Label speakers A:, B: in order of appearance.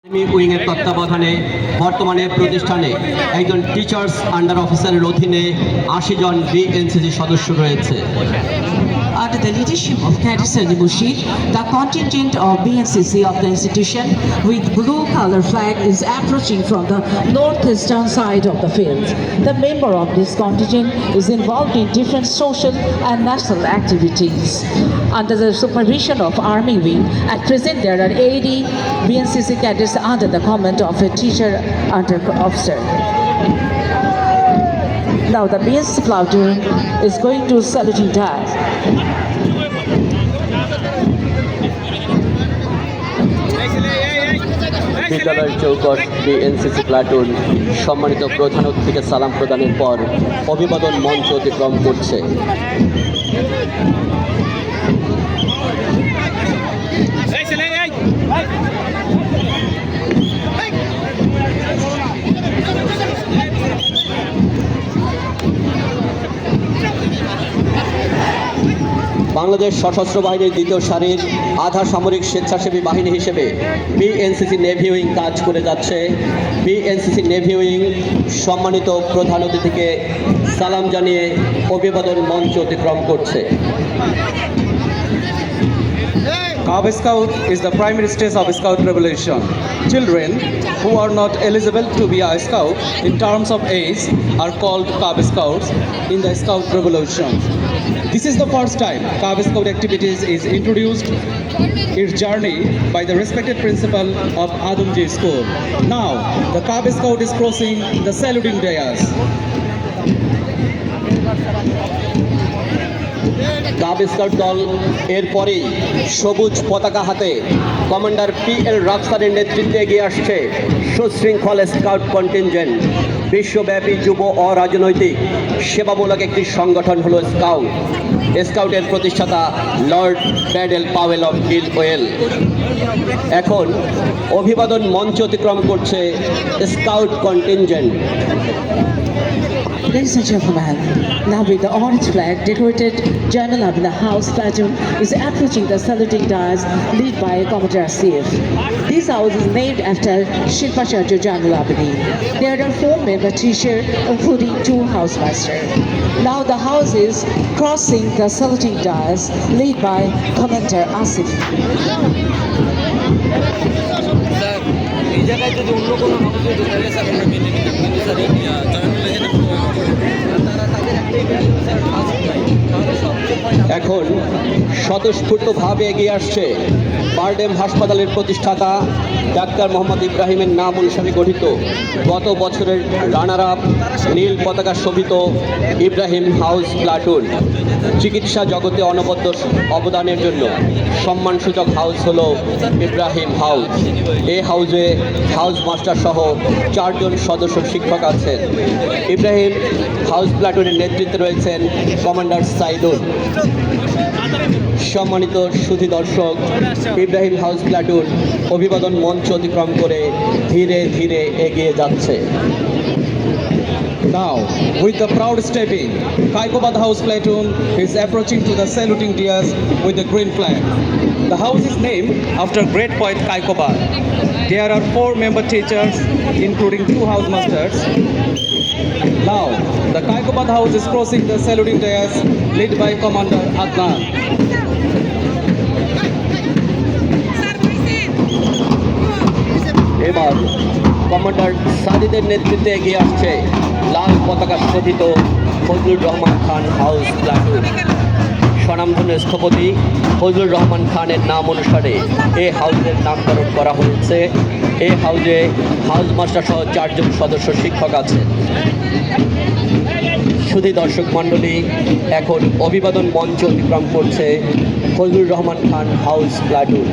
A: উইংয়ের তত্ত্বাবধানে বর্তমানে প্রতিষ্ঠানে একজন টিচার্স আন্ডার অফিসারের অধীনে ৮০ জন বিএনসিসি সদস্য রয়েছে।
B: Under the leadership of Cadet Sani Mushid, the contingent of BNCC of the institution with blue color flag is approaching from the northeastern side of the field. The member of this contingent is involved in different social and national activities. Under the supervision of Army Wing, at present there are 80 BNCC cadets under the command of a teacher under officer. Now the BNCC platoon is going to saluting dive.
A: বিদ্যালয়ের চৌকস BNCC platoon সম্মানিত প্রধান অতিথিকে সালাম প্রদানের পর অভিবাদন মঞ্চ অতিক্রম করছে। বাংলাদেশ সশস্ত্র বাহিনীর দ্বিতীয় সারির আধা সামরিক স্বেচ্ছাসেবী বাহিনী হিসেবে বিএনসিসি নেভি উইং কাজ করে যাচ্ছে। বিএনসিসি নেভি উইং সম্মানিত প্রধান অতিথিকে সালাম জানিয়ে অভিবাদন মঞ্চ অতিক্রম করছে।
C: Cub Scout is the primary stage of Scout revolution. Children who are not eligible to be a Scout in terms of age are called Cub Scouts in the Scout revolution. This is the first time Cub Scout activities is introduced its journey by the respected principal of Adamji School. Now, the Cub Scout is crossing the saluting dais.
A: Cub scout দল এরপরেই সবুজ পতাকা হাতে commander PL রাফসানের নেতৃত্বে এগিয়ে আসছে সুশৃঙ্খল scout contingent. বিশ্বব্যাপী যুব অরাজনৈতিক সেবামূলক একটি সংগঠন হলো স্কাউট। স্কাউটের প্রতিষ্ঠাতা লর্ড ব্যাডেল পাওয়েল অফ ডিলওয়েল। এখন অভিবাদন মঞ্চ অতিক্রম করছে scout contingent.
B: Ladies and gentlemen, now with the orange flag decorated Jainal Abidin House platoon is approaching the saluting dais led by Commander Asif. This house is named after Shilpacharya Jainal Abidin. There are 4 member teachers including 2 housemasters. Now the house is crossing the saluting dais led by Commander Asif.
A: এখন স্বতঃস্ফূর্তভাবে এগিয়ে আসছে বারডেম হাসপাতালের প্রতিষ্ঠাতা doctor Mohammad ইব্রাহিমের নাম অনুসারে গঠিত গত বছরের রানার আপ নীল পতাকা শোভিত ইব্রাহিম হাউস প্লাটুন। চিকিৎসা জগতে অনবদ্য অবদানের জন্য সম্মানসূচক হাউস হলো ইব্রাহিম হাউস। এই হাউসে হাউস মাস্টার সহ 4 জন সদস্য শিক্ষক আছেন। ইব্রাহিম হাউস প্লাটুনের নেতৃত্বে রয়েছেন কমান্ডার সাইদুল। সম্মানিত সুধী দর্শক, ইব্রাহিম হাউস প্লাটুন অভিবাদন মঞ্চ অতিক্রম করে ধীরে ধীরে এগিয়ে যাচ্ছে।
C: Now, with the proud stepping, Kaikobad House platoon is approaching to the saluting dais with the green flag. The house is named after great poet Kaikobad. There are 4 member teachers, including 2 housemasters. Now, the Kaikobad House is crossing the saluting dais led by Commander Adnan.
A: এবার commander সাদিদের নেতৃত্বে এগিয়ে আসছে লাল পতাকা শোভিত Fazlur Rahman Khan house platoon. স্বনামধন্য স্থপতি ফজলুর রহমান খানের নাম অনুসারে এই হাউসের নামকরণ করা হয়েছে। এই হাউসে হাউস মাস্টার সহ 4 জন সদস্য শিক্ষক আছে। সুধী দর্শক মণ্ডলী, এখন অভিবাদন মঞ্চ অতিক্রম করছে ফজলুর রহমান খান হাউস প্লাটুন।